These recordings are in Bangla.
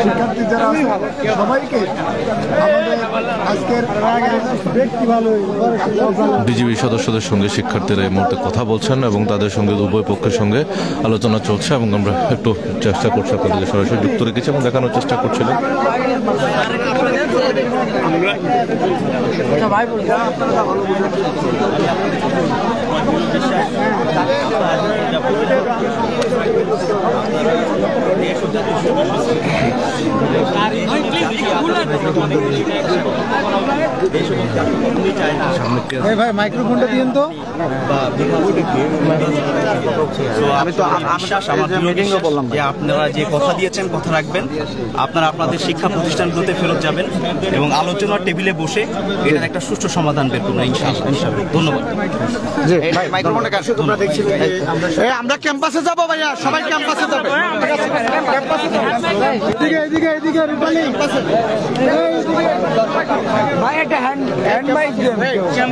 শিক্ষার্থী যারা সবাইকে আজকের ব্যক্তি ভালো বিজিবি সদস্যদের সঙ্গে শিক্ষার্থীরা এই মুহূর্তে কথা বলছেন এবং তাদের সঙ্গে উভয় পক্ষের সঙ্গে আলোচনা চলছে এবং আমরা একটু চেষ্টা করছি আপনাদেরকে সরাসরি যুক্ত রেখেছি এবং দেখানোর চেষ্টা করছিলাম। ভাই মাইক্রোফোনটা দিন তো। আমি তো বললাম যে আপনারা যে কথা দিয়েছেন কথা রাখবেন, আপনারা আপনাদের শিক্ষা প্রতিষ্ঠানগুলোতে ফেরত যাবেন এবং আলোচনার টেবিলে বসে এটার একটা সুষ্ঠু সমাধান বের করবেন ইনশাআল্লাহ। ধন্যবাদ। আমরা ক্যাম্পাসে যাবো ভাইয়া, সবাই ক্যাম্পাসে যাবে। ভাই একটা হ্যান্ড মাইক দেন।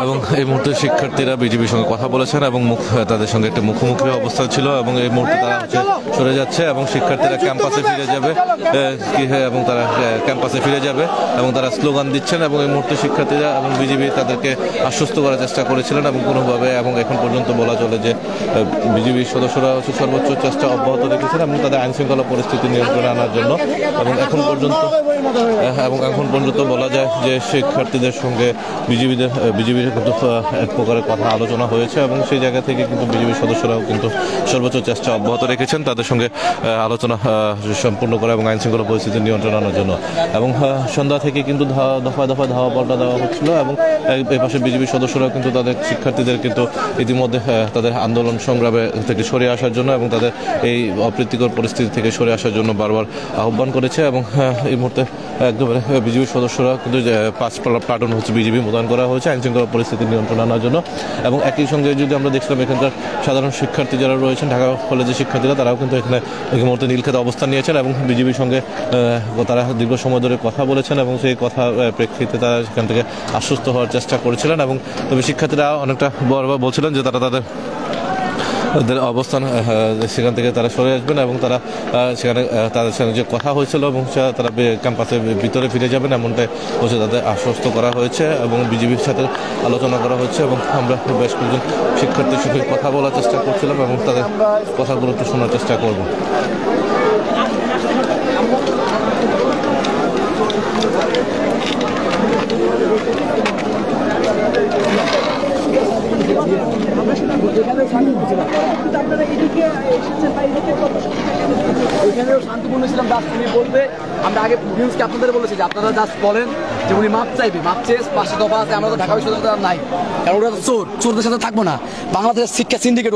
এবং এই মুহূর্তে শিক্ষার্থীরা বিজিবির সঙ্গে কথা বলেছেন এবং তাদের সঙ্গে একটা মুখোমুখি অবস্থা ছিল এবং এই মুহূর্তে তারা সরে যাচ্ছে এবং শিক্ষার্থীরা ক্যাম্পাসে ফিরে যাবে এবং তারা ক্যাম্পাসে ফিরে যাবে এবং তারা স্লোগান দিচ্ছেন এবং এই মুহূর্তে শিক্ষার্থীরা এবং বিজিবি তাদেরকে আশ্বস্ত করার চেষ্টা করেছিলেন এবং কোনোভাবে এবং এখন পর্যন্ত বলা চলে যে বিজিবির সদস্যরা সর্বোচ্চ চেষ্টা অব্যাহত রেখেছেন এবং তাদের আইনশৃঙ্খলা পরিস্থিতি নিয়ন্ত্রণে আনার জন্য এবং এখন পর্যন্ত বলা যায় যে শিক্ষার্থীদের সঙ্গে বিজিবির কিন্তু এক প্রকারের কথা আলোচনা হয়েছে এবং সেই জায়গা থেকে কিন্তু বিজিবির সদস্যরাও কিন্তু সর্বোচ্চ চেষ্টা অব্যাহত রেখেছেন তাদের সঙ্গে আলোচনা সম্পূর্ণ করা এবং আইনশৃঙ্খলা পরিস্থিতি নিয়ন্ত্রণ আনার জন্য এবং সন্ধ্যা থেকে কিন্তু দফায় দফায় ধাওয়া পাল্টা দেওয়া হচ্ছিল এবং এই পাশে বিজিবির সদস্যরাও কিন্তু তাদের শিক্ষার্থীদের কিন্তু ইতিমধ্যে তাদের আন্দোলন সংগ্রামে থেকে সরে আসার জন্য এবং তাদের এই অপ্রীতিকর পরিস্থিতি থেকে সরে আসার জন্য বারবার আহ্বান করেছে এবং এই মুহূর্তে একেবারে বিজিবির সদস্যরা কিন্তু 5 প্লাটুন হচ্ছে বিজিবি মোতায়েন করা হয়েছে আইনশৃঙ্খলা পরিস্থিতি নিয়ন্ত্রণ আনার জন্য এবং একই সঙ্গে যদি আমরা দেখছিলাম এখানকার সাধারণ শিক্ষার্থী যারা রয়েছেন ঢাকা কলেজের শিক্ষার্থীরা তারাও কিন্তু এখানে এই মুহূর্তে নীলক্ষেতে অবস্থান নিয়েছেন এবং বিজিবির সঙ্গে তারা দীর্ঘ সময় ধরে কথা বলেছেন এবং সেই কথা প্রেক্ষিতে তারা সেখান থেকে আশ্বস্ত হওয়ার চেষ্টা করেছিলেন এবং তবে শিক্ষার্থীরা অনেকটা বরাবর বলছিলেন যে তাদের অবস্থান সেখান থেকে তারা সরে আসবেন এবং তারা সেখানে তাদের সঙ্গে যে কথা হয়েছিল এবং তারা ক্যাম্পাসের ভিতরে ফিরে যাবেন এমনটাই বলছে তাদের আশ্বস্ত করা হয়েছে এবং বিজিবির সাথে আলোচনা করা হচ্ছে এবং আমরা বেশ কয়েকজন শিক্ষার্থীর সঙ্গে কথা বলার চেষ্টা করছিলাম এবং তাদের কথাগুলো একটু শোনার চেষ্টা করব। ওইখানেও শান্তিপূর্ণ ছিলাম। জাস্ট উনি বলবে, আমরা আগে নিউজকে আপনাদের বলেছি যে আপনারা জাস্ট বলেন যে উনি মাপ চাইবে, মাপ চেয়ে 5 দফা আছে। আমরা তো ঢাকা বিশ্ববিদ্যালয় নাই, কারণ ওরা তো চোরদের সাথে থাকবো না, বাংলাদেশের শিক্ষা সিন্ডিকেট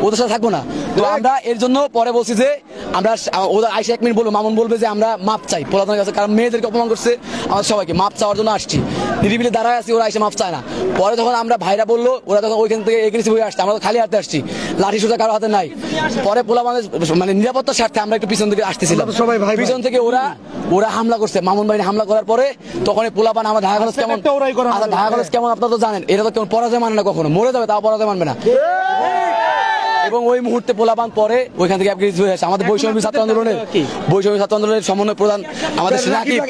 ওদের সাথে থাকবো না। তো আমরা এর জন্য পরে বলছি যে আমরা ওদের আইসে 1 মিনিট বলবো, মামুন বলবে যে আমরা মাপ চাই পোলাপানের কাছে, কারণ মেয়েদেরকে অপমান করছে, আমাদের সবাইকে মাপ চাওয়ার জন্য আসছি, নিরিবিলি দাঁড়ায় আসছি, ওরা আইসে মাপ চায় না। পরে যখন আমরা ভাইরা বললো, ওরা তখন ওইখান থেকে এগ্রেসিভ হয়ে আসছে, আমরা তো খালি হাতে আসছি, লাঠি সোজা কারো হাতে নাই। পরে পোলাপানের মানে নিরাপত্তার স্বার্থে আমরা একটু পিছন থেকে আসতেছিলাম, পিছন থেকে ওরা হামলা করছে, মামুন বাহিনী হামলা করার পরে তখন পোলাপান আমার ঢাকা কলেজ কেমন আপনারা তো জানেন, এটা তো কেমন পরাজয় মানে না, কখনো মরে যাবে তাও পরাজয় মানবে না। এবং ওই মুহূর্তে পোলাপান পরে ওইখান থেকে আমাদের বৈষম্য ছাত্র আন্দোলনের সমন্বয় প্রধান আমাদের রাকিব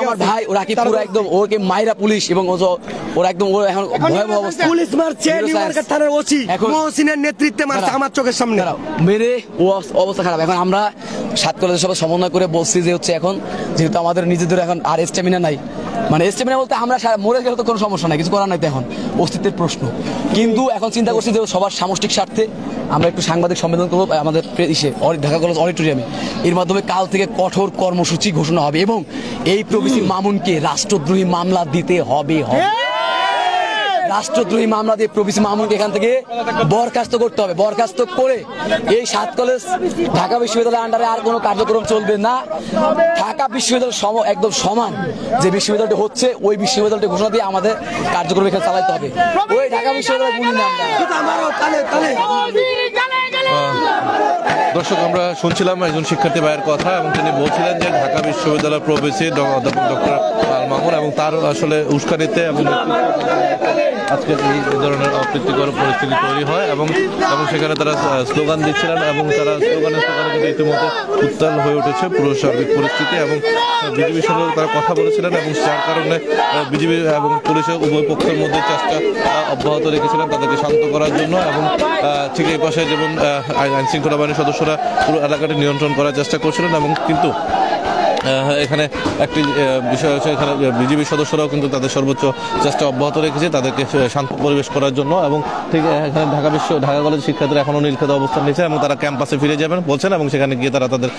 আমার ভাই, রাকিব পুরো একদম ওকে মাইরা পুলিশ এবং ওরা একদম এখন ভয়াবহ অবস্থা, পুলিশ মারছে নিউমার্কেট থানার ওসি মহসিনের নেতৃত্বে মারছে আমার চোখের সামনে মেরে, ও অবস্থা খারাপ। এখন আমরা 7 কলেজের সবাই সমন্বয় করে বলছি যে হচ্ছে এখন যেহেতু আমাদের নিজেদের এখন আর স্ট্যামিনা নাই, মানে স্ট্যামিনা বলতে আমরা মরে গেলে তো কোনো সমস্যা নাই, কিছু করার নাই, তো এখন অস্তিত্বের প্রশ্ন। কিন্তু এখন চিন্তা করছি যে সবার সামষ্টিক স্বার্থে আমরা একটু সাংবাদিক সম্মেলন করবো আমাদের ঢাকা কলেজ অডিটোরিয়ামে, এর মাধ্যমে কাল থেকে কঠোর কর্মসূচি ঘোষণা হবে এবং এই প্রভৃতি মামুনকে রাষ্ট্রদ্রোহী মামলা দিতে হবে। রাষ্ট্রদ্রোহী মামলা দিয়ে প্রভৃতি মামুনকে এখান থেকে বরখাস্ত করতে হবে। বরখাস্ত করে এই 7 কলেজ ঢাকা বিশ্ববিদ্যালয়ের আন্ডারে আর কোনো কার্যক্রম চলবে না। ঢাকা বিশ্ববিদ্যালয় একদম সমান যে বিশ্ববিদ্যালয়টি হচ্ছে, ওই বিশ্ববিদ্যালয়টি ঘোষণা দিয়ে আমাদের কার্যক্রম এখানে চালাতে হবে। ওই ঢাকা বিশ্ববিদ্যালয় দর্শক, আমরা শুনছিলাম একজন শিক্ষার্থী ভাইয়ের কথা এবং তিনি বলছিলেন যে ঢাকা বিশ্ববিদ্যালয় প্রবেশী অধ্যাপক ডক্টর আল মামুন এবং তার আসলে উস্কানিতে এবং আজকে এই ধরনের অপ্রীতিকর পরিস্থিতি তৈরি হয় এবং সেখানে তারা স্লোগান দিচ্ছিলেন এবং তারা স্লোগানে কিন্তু ইতিমধ্যে উত্তাল হয়ে উঠেছে পুরো সার্বিক পরিস্থিতি এবং বিজেপির সঙ্গে তারা কথা বলেছিলেন এবং যার কারণে বিজেপি এবং পুলিশের উভয় পক্ষের মধ্যে চেষ্টা অব্যাহত রেখেছিলেন তাদেরকে শান্ত করার জন্য এবং ঠিক এই পাশে যেমন আইন শৃঙ্খলা বাহিনীর সদস্যরা পুরো এলাকাটি নিয়ন্ত্রণ করার চেষ্টা করছিলেন এবং কিন্তু এখানে একটি বিষয় হচ্ছে এখানে বিজেপি সদস্যরাও কিন্তু তাদের সর্বোচ্চ চেষ্টা অব্যাহত রেখেছে তাদেরকে শান্ত পরিবেশ করার জন্য এবং ঠিক এখানে ঢাকা কলেজের শিক্ষার্থীরা এখনও নীলক্ষেতে অবস্থান নিয়েছে এবং তারা ক্যাম্পাসে ফিরে যাবেন বলছেন এবং সেখানে গিয়ে তারা তাদের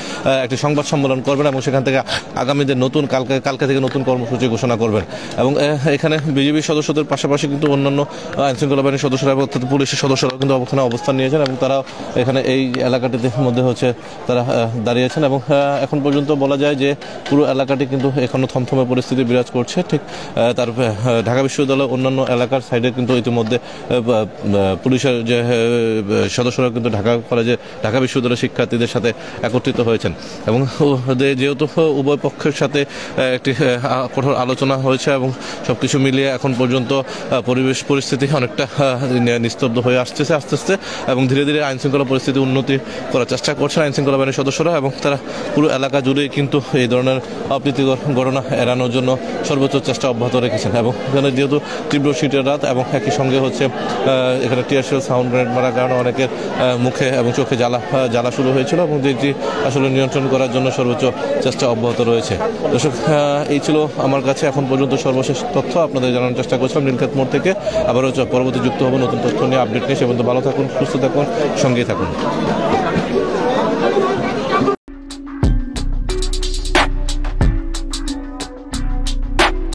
একটি সংবাদ সম্মেলন করবেন এবং সেখান থেকে আগামীদের নতুন কালকে থেকে নতুন কর্মসূচি ঘোষণা করবেন এবং এখানে বিজেপি সদস্যদের পাশাপাশি কিন্তু অন্যান্য আইনশৃঙ্খলা বাহিনীর সদস্যরা এবং পুলিশের সদস্যরাও কিন্তু ওখানে অবস্থান নিয়েছেন এবং তারা এখানে এই এলাকাটির মধ্যে হচ্ছে তারা দাঁড়িয়েছেন এবং এখন পর্যন্ত বলা যায় যে পুরো এলাকাটি কিন্তু এখনো থমথমে পরিস্থিতি বিরাজ করছে ঠিক তার ঢাকা বিশ্ববিদ্যালয়ের অন্যান্য এলাকার সাইডে কিন্তু ইতিমধ্যে পুলিশের যে সদস্যরা কিন্তু ঢাকা বিশ্ববিদ্যালয়ের শিক্ষার্থীদের সাথে একত্রিত হয়েছেন এবং যেহেতু উভয় পক্ষের সাথে একটি কঠোর আলোচনা হয়েছে এবং সবকিছু মিলিয়ে এখন পর্যন্ত পরিস্থিতি অনেকটা নিস্তব্ধ হয়ে আসতেছে আস্তে আস্তে এবং ধীরে ধীরে আইনশৃঙ্খলা পরিস্থিতি উন্নতি করার চেষ্টা করছেন আইনশৃঙ্খলা বাহিনীর সদস্যরা এবং তারা পুরো এলাকা জুড়ে কিন্তু এই ধরনের অপ্রীতিকর ঘটনা এড়ানোর জন্য সর্বোচ্চ চেষ্টা অব্যাহত রেখেছেন এবং এখানে যেহেতু তীব্র শীতের রাত এবং একই সঙ্গে হচ্ছে এখানে টিয়ারশেল সাউন্ড গ্রেনেড মারার কারণে অনেকের মুখে এবং চোখে জ্বালা শুরু হয়েছিল এবং যেটি আসলে নিয়ন্ত্রণ করার জন্য সর্বোচ্চ চেষ্টা অব্যাহত রয়েছে। দর্শক, এই ছিল আমার কাছে এখন পর্যন্ত সর্বশেষ তথ্য আপনাদের জানানোর চেষ্টা করছিলাম নীলক্ষেত মোড় থেকে। আবারও পরবর্তী যুক্ত হবো নতুন তথ্য নিয়ে আপডেট নিয়ে। সে পর্যন্ত ভালো থাকুন, সুস্থ থাকুন, সঙ্গেই থাকুন।